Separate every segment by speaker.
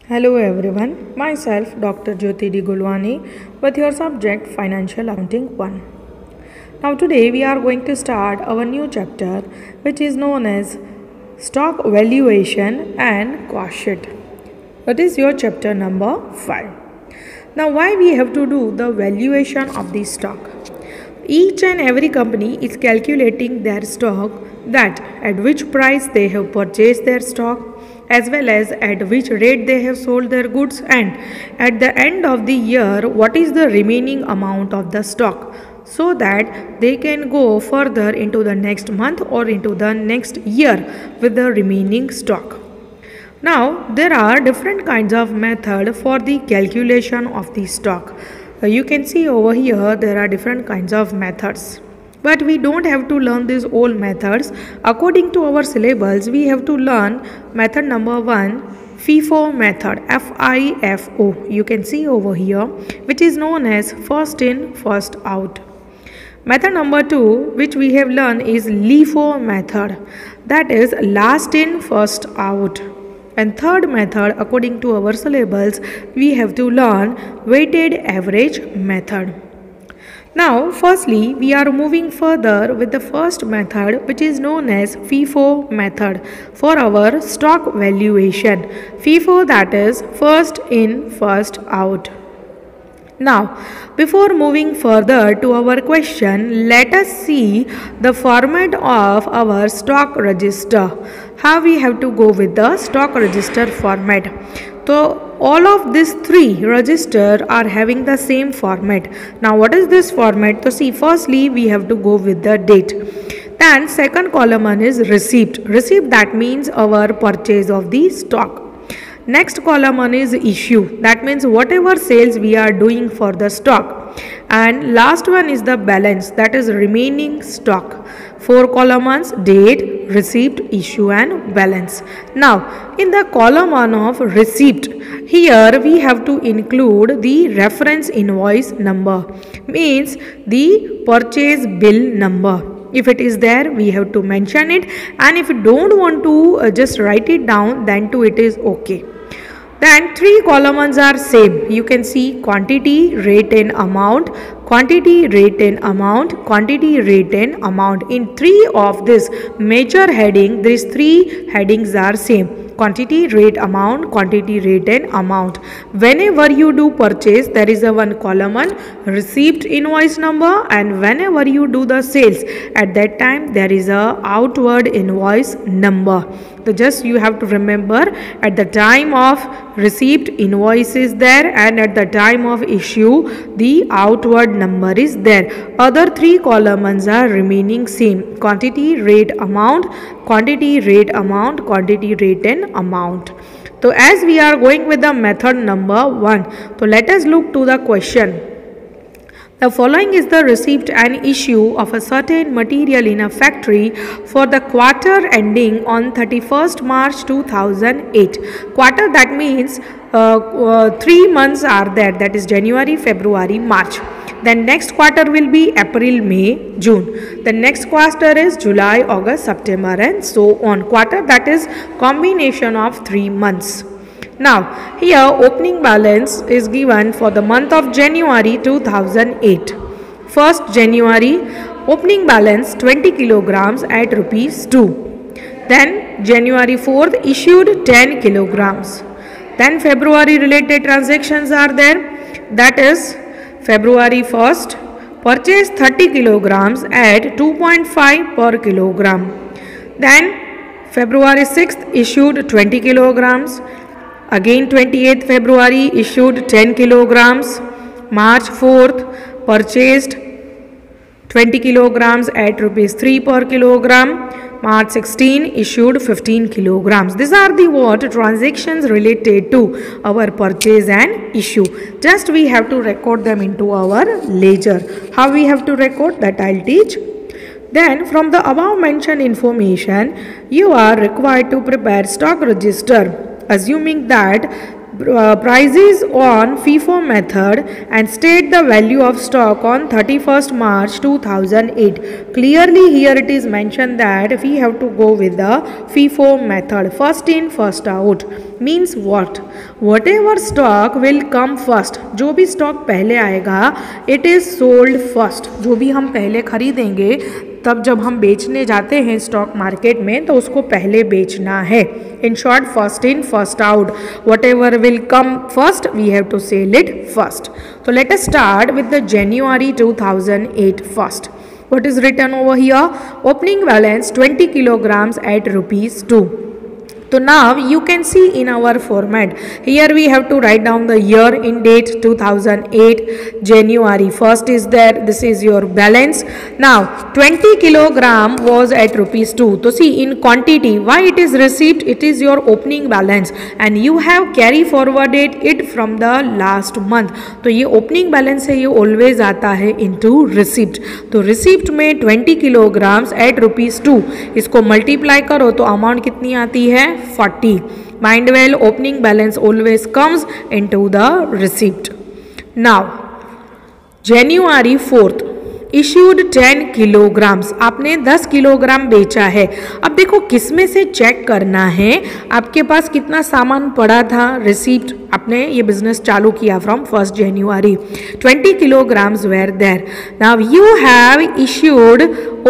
Speaker 1: Hello everyone, myself Dr. Jyoti D. Gulwani with your subject Financial Accounting 1. Now today we are going to start our new chapter which is known as Stock Valuation and Cost Sheet. That is your chapter number 5. Now why we have to do the valuation of the stock? Each and every company is calculating their stock, that at which price they have purchased their stock, as well as at which rate they have sold their goods, and at the end of the year what is the remaining amount of the stock, so that they can go further into the next month or into the next year with the remaining stock. Now there are different kinds of method for the calculation of the stock. You can see over here there are different kinds of methods. But we don't have to learn these old methods. According to our syllabus, we have to learn method number 1, FIFO method, FIFO. You can see over here, which is known as first in, first out. Method number 2, which we have learned, is LIFO method, that is last in, first out. And third method, according to our syllabus, we have to learn weighted average method. Now, firstly, we are moving further with the first method, which is known as FIFO method for our stock valuation. FIFO, that is first in, first out. Now, before moving further to our question, let us see the format of our stock register. How we have to go with the stock register format. So, all of these three registers are having the same format. Now, what is this format? So, see, firstly, we have to go with the date. Then, second column is receipt. Receipt, that means our purchase of the stock. Next column is issue, that means whatever sales we are doing for the stock. And last one is the balance, that is remaining stock. 4 columns: date, receipt, issue and balance. Now in the column 1 of receipt, here we have to include the reference invoice number, means the purchase bill number. If it is there, we have to mention it, and if you don't want to just write it down, then too it is okay. Then 3 columns are same. You can see quantity, rate and amount, quantity, rate and amount, quantity, rate and amount. In 3 of this major heading, these 3 headings are same. Quantity, rate, amount, quantity, rate and amount. Whenever you do purchase, there is a one column receipt invoice number, and whenever you do the sales, at that time there is a outward invoice number. So just you have to remember, at the time of receipt invoice is there, and at the time of issue the outward number is there. Other 3 columns are remaining same: quantity, rate, amount, quantity, rate, amount, quantity, rate and amount. So as we are going with the method number 1, so let us look to the question. The following is the receipt and issue of a certain material in a factory for the quarter ending on 31st March 2008. Quarter, that means 3 months are there, that is January, February, March. Then next quarter will be April, May, June. The next quarter is July, August, September and so on. Quarter, that is combination of 3 months. Now, here opening balance is given for the month of January 2008. 1st January, opening balance 20 kilograms at rupees 2. Then January 4th, issued 10 kilograms. Then February related transactions are there. That is February 1st, purchased 30 kilograms at 2.5 per kilogram. Then February 6th, issued 20 kilograms. Again 28th February, issued 10 kilograms. March 4th, purchased 20 kilograms at rupees 3 per kilogram. March 16, issued 15 kilograms. These are the what transactions related to our purchase and issue. Just we have to record them into our ledger. How we have to record, that I'll teach. Then from the above mentioned information, you are required to prepare stock register, assuming that prices on FIFO method and state the value of stock on 31st March 2008. Clearly here it is mentioned that we have to go with the FIFO method, first in first out. Means what? Whatever stock will come first, जो भी stock पहले आएगा it is sold first. जो भी हम पहले खरीदेंगे तब जब हम बेचने जाते हैं स्टॉक मार्केट में तो उसको पहले बेचना है. In short first in first out. Whatever will come first we have to sell it first. तो let us start with the January 2008 फर्स्ट. What is written over here? Opening balance 20 kilograms at ₹2. So now you can see in our format, here we have to write down the year in date 2008, January 1st is there, this is your balance. Now 20 kilogram was at ₹2. So see in quantity, why it is received, it is your opening balance and you have carry forwarded it from the last month. तो ये opening balance है, ये always आता है into receipt. तो receipt में 20 kilograms at ₹2, इसको multiply करो तो amount कितनी आती है 40. Mind well, opening balance always comes into the receipt. Now January 4th issued 10 kilograms. आपने 10 किलोग्राम बेचा है. अब देखो किस में से चेक करना है आपके पास कितना सामान पड़ा था. रिसीप्ट, आपने ये बिजनेस चालू किया from 1st January. 20 kilograms were there. Now you have issued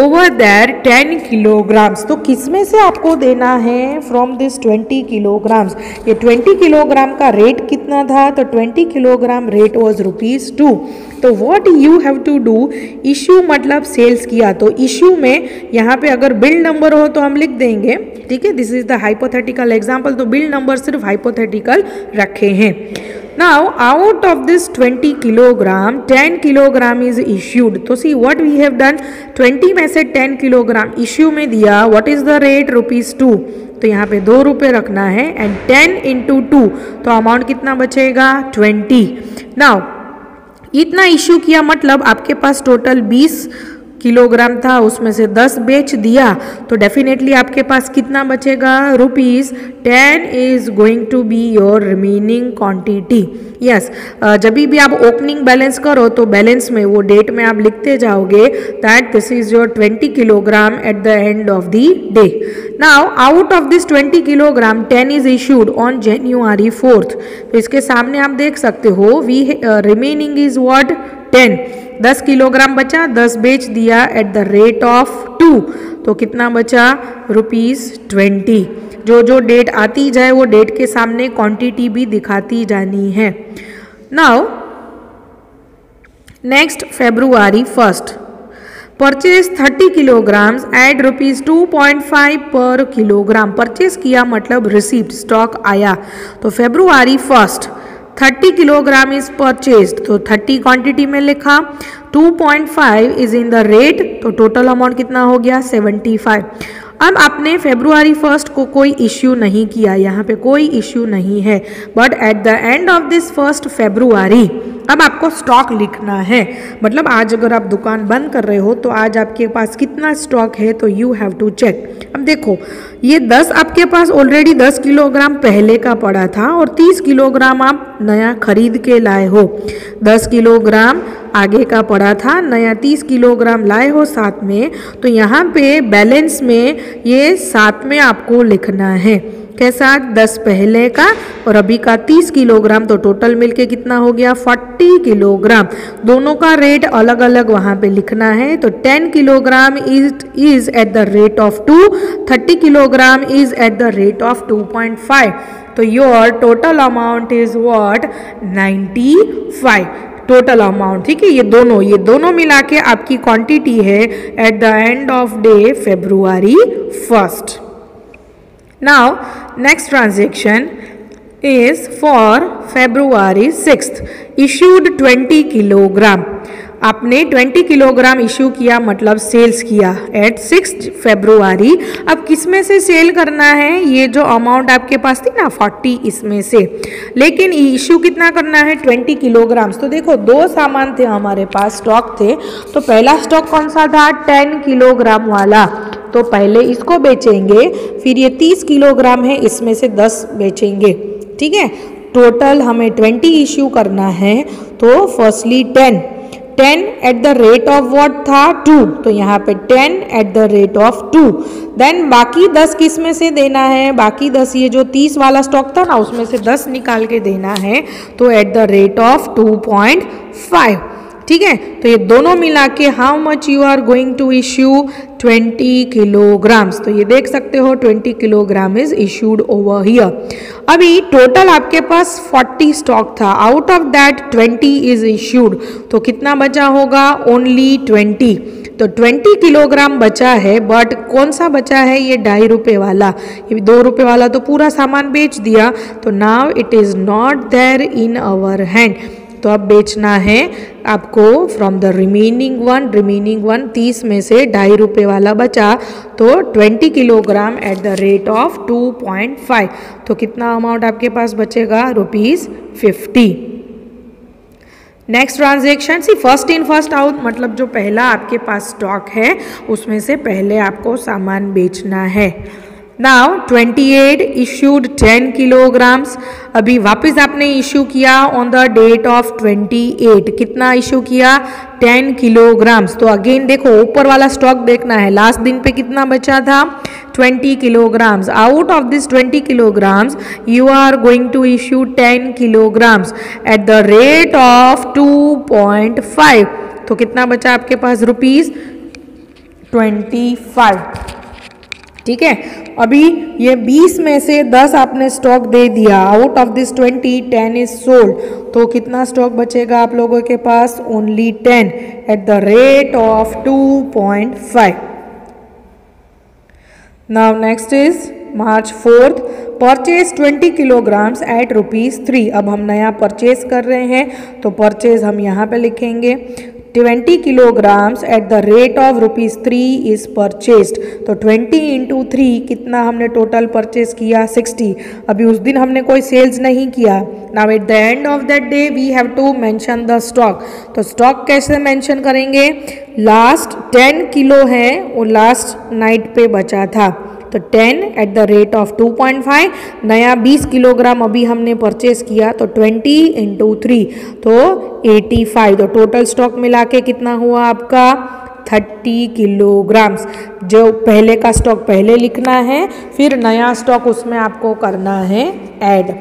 Speaker 1: over there 10 kilograms. तो किस में से आपको देना है फ्रॉम दिस 20 kilograms. ये 20 किलोग्राम का रेट कितना था, तो 20 किलोग्राम रेट वॉज ₹2. तो what you have to do, issue मतलब सेल्स किया, तो इशू में यहाँ पे अगर बिल नंबर हो तो हम लिख देंगे. ठीक है, this is the hypothetical example. तो बिल नंबर सिर्फ हाइपोथेटिकल रखे हैं. Now out of this 20 kilogram 10 kilogram is issued. तो see what we have done, 20 में से 10 kilogram issue में दिया. what is the rate, ₹2. तो यहाँ पे ₹2 रखना है एंड 10 into 2 तो अमाउंट कितना बचेगा 20. नाउ इतना इशू किया मतलब आपके पास टोटल 20 किलोग्राम था, उसमें से 10 बेच दिया तो डेफिनेटली आपके पास कितना बचेगा ₹10 is going to be your remaining quantity. Yes, जब भी आप ओपनिंग बैलेंस करो तो बैलेंस में वो डेट में आप लिखते जाओगे that this is your 20 kilogram at the end of the day. Now out of this 20 kilogram 10 is issued on January 4th. तो इसके सामने आप देख सकते हो we remaining is what 10. 10 kilogram बचा, 10 बेच दिया एट द रेट ऑफ 2 तो कितना बचा ₹20. जो डेट आती जाए वो डेट के सामने क्वांटिटी भी दिखाती जानी है. Now next February 1st purchase 30 kilograms at ₹2.5 per kilogram. Purchase किया मतलब रिसीप्ट, स्टॉक आया. तो February 1st 30 kilogram is purchased, तो 30 क्वांटिटी में लिखा, 2.5 इज इन द रेट, तो टोटल अमाउंट कितना हो गया 75. अब आपने February 1st को कोई इश्यू नहीं किया, यहाँ पे कोई इश्यू नहीं है, but at the end of this 1st February अब आपको स्टॉक लिखना है. मतलब आज अगर आप दुकान बंद कर रहे हो तो आज आपके पास कितना स्टॉक है तो यू हैव टू चेक. अब देखो ये 10 आपके पास ऑलरेडी 10 किलोग्राम पहले का पड़ा था और 30 किलोग्राम आप नया खरीद के लाए हो. 10 किलोग्राम आगे का पड़ा था, नया 30 किलोग्राम लाए हो साथ में. तो यहाँ पे बैलेंस में ये साथ में आपको लिखना है. कैसा, 10 पहले का और अभी का 30 किलोग्राम, तो टोटल मिलके कितना हो गया 40 किलोग्राम. दोनों का रेट अलग अलग वहाँ पे लिखना है. तो 10 kilogram is eight the rate of 2, 30 kilogram is eight the rate of 2.5. तो your total amount is what 95 total amount. ठीक है, ये दोनों मिला के आपकी क्वांटिटी है eight the end of day February 1st. Now next transaction is for February 6th issued 20 kilogram. आपने 20 किलोग्राम इशू किया मतलब सेल्स किया एट 6 February. अब किस में से सेल करना है, ये जो अमाउंट आपके पास थी ना 40 इसमें से, लेकिन इशू कितना करना है 20 किलोग्राम्स. तो देखो 2 सामान थे हमारे पास, स्टॉक थे. तो पहला स्टॉक कौन सा था 10 किलोग्राम वाला, तो पहले इसको बेचेंगे, फिर ये 30 किलोग्राम है इसमें से 10 बेचेंगे. ठीक है, टोटल हमें 20 इश्यू करना है, तो firstly 10 at the rate of what था 2, तो यहाँ पे 10 at the rate of 2। Then बाकी 10 किस में से देना है, बाकी 10 ये जो 30 वाला स्टॉक था ना उसमें से 10 निकाल के देना है, तो एट द रेट ऑफ 2.5। ठीक है, तो ये दोनों मिला के how much you are going to issue 20 kilograms. तो ये देख सकते हो 20 kilogram is issued over here. अभी टोटल आपके पास 40 स्टॉक था, out of that 20 is issued, तो कितना बचा होगा, ओनली 20। तो 20 किलोग्राम बचा है, बट कौन सा बचा है, ये 2.5 रुपये वाला। ये 2 रुपये वाला तो पूरा सामान बेच दिया, तो now it is not there in our hand. तो अब बेचना है आपको फ्रॉम द रिमेनिंग वन 30 में से 2.5 रुपये वाला बचा, तो 20 kilogram at the rate of 2.5। तो कितना अमाउंट आपके पास बचेगा, ₹50। Next transaction, see first in first out, मतलब जो पहला आपके पास स्टॉक है उसमें से पहले आपको सामान बेचना है। Now 28 issued 10 kilograms. अभी वापस आपने इशू किया ऑन द डेट ऑफ 28, कितना इशू किया, 10 किलोग्राम्स। तो अगेन देखो ऊपर वाला स्टॉक देखना है, लास्ट दिन पे कितना बचा था, 20 kilograms. Out of this 20 kilograms, you are going to issue 10 kilograms at the rate of 2.5. तो कितना बचा आपके पास, ₹25। ठीक है, अभी ये 20 में से 10 आपने स्टॉक दे दिया, out of this 20 10 is sold, तो कितना स्टॉक बचेगा आप लोगों के पास, only 10 at the rate of 2.5। Now next is March 4th, purchase 20 kilograms at ₹3। अब हम नया परचेज कर रहे हैं, तो परचेज हम यहाँ पे लिखेंगे 20 kilograms eight the rate of ₹3 is purchased. तो 20 इंटू 3 कितना हमने टोटल परचेज किया, 60। अभी उस दिन हमने कोई सेल्स नहीं किया। Now at the end of that day we have to mention the stock. तो स्टॉक कैसे मेंशन करेंगे, लास्ट 10 किलो है वो लास्ट नाइट पे बचा था, तो 10 एट द रेट ऑफ 2.5। नया 20 किलोग्राम अभी हमने परचेज किया, तो 20 इंटू 3 तो 85। तो टोटल स्टॉक मिला के कितना हुआ आपका, 30 किलोग्राम्स। जो पहले का स्टॉक पहले लिखना है, फिर नया स्टॉक उसमें आपको करना है add.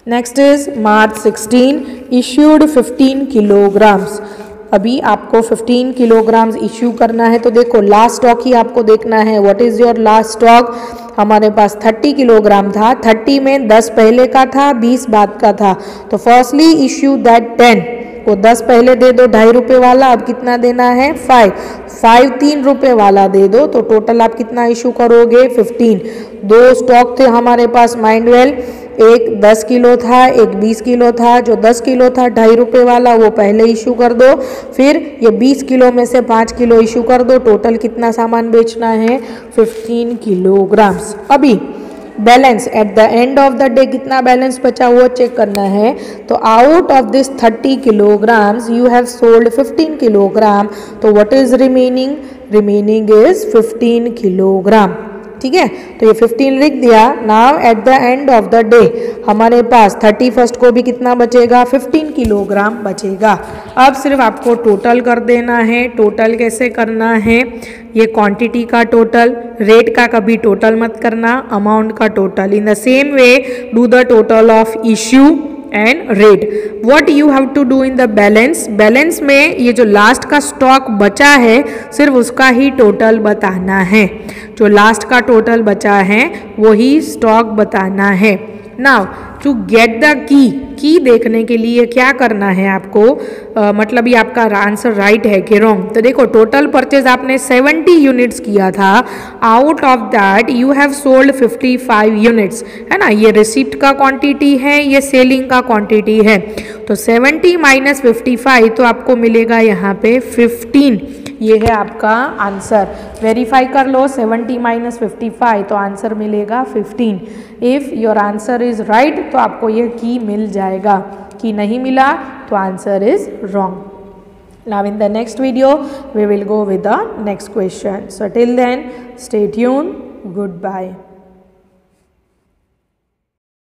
Speaker 1: Next is March 16, issued 15 kilograms. अभी आपको 15 किलोग्राम्स इश्यू करना है, तो देखो लास्ट स्टॉक ही आपको देखना है, what is your last stock. हमारे पास 30 किलोग्राम था, 30 में 10 पहले का था, 20 बाद का था। तो फर्स्टली इश्यू दैट 10, वो 10 पहले दे दो 2.5 रुपये वाला, अब कितना देना है, 5 3 रुपये वाला दे दो, तो टोटल आप कितना इशू करोगे, 15। 2 स्टॉक थे हमारे पास माइंडवेल, एक 10 किलो था, एक 20 किलो था। जो 10 किलो था 2.5 रुपये वाला वो पहले इशू कर दो, फिर ये 20 किलो में से 5 किलो इशू कर दो। टोटल कितना सामान बेचना है, 15 किलोग्राम्स। अभी balance at the end of the day कितना बैलेंस बचा वो चेक करना है। तो out of this 30 kilograms you have sold 15 kilogram, तो what is remaining, remaining is 15 kilogram. ठीक है, तो ये 15 लिख दिया। Now at the end of the day हमारे पास 31st को भी कितना बचेगा, 15 किलोग्राम बचेगा। अब सिर्फ आपको टोटल कर देना है। टोटल कैसे करना है, ये क्वांटिटी का टोटल, रेट का कभी टोटल मत करना, अमाउंट का total. In the same way do the total of issue and rate. What you have to do in the balance, balance में ये जो लास्ट का स्टॉक बचा है सिर्फ उसका ही टोटल बताना है। जो लास्ट का टोटल बचा है वही स्टॉक बताना है। Now to get the key देखने के लिए क्या करना है आपको, मतलब ये आपका आंसर राइट है कि रॉन्ग। तो देखो टोटल परचेज आपने 70 यूनिट्स किया था, out of that you have sold 55 units, है ना। ये रिसिप्ट का क्वांटिटी है, ये सेलिंग का क्वांटिटी है। तो 70 माइनस 55 तो आपको मिलेगा यहाँ पे 15। ये है आपका आंसर। वेरीफाई कर लो, 70 माइनस 55 तो आंसर मिलेगा 15। If your answer is right तो आपको ये की मिल जाएगा, की नहीं मिला तो answer is wrong. Now in the next video we will go with the next question. So till then stay tune, good bye.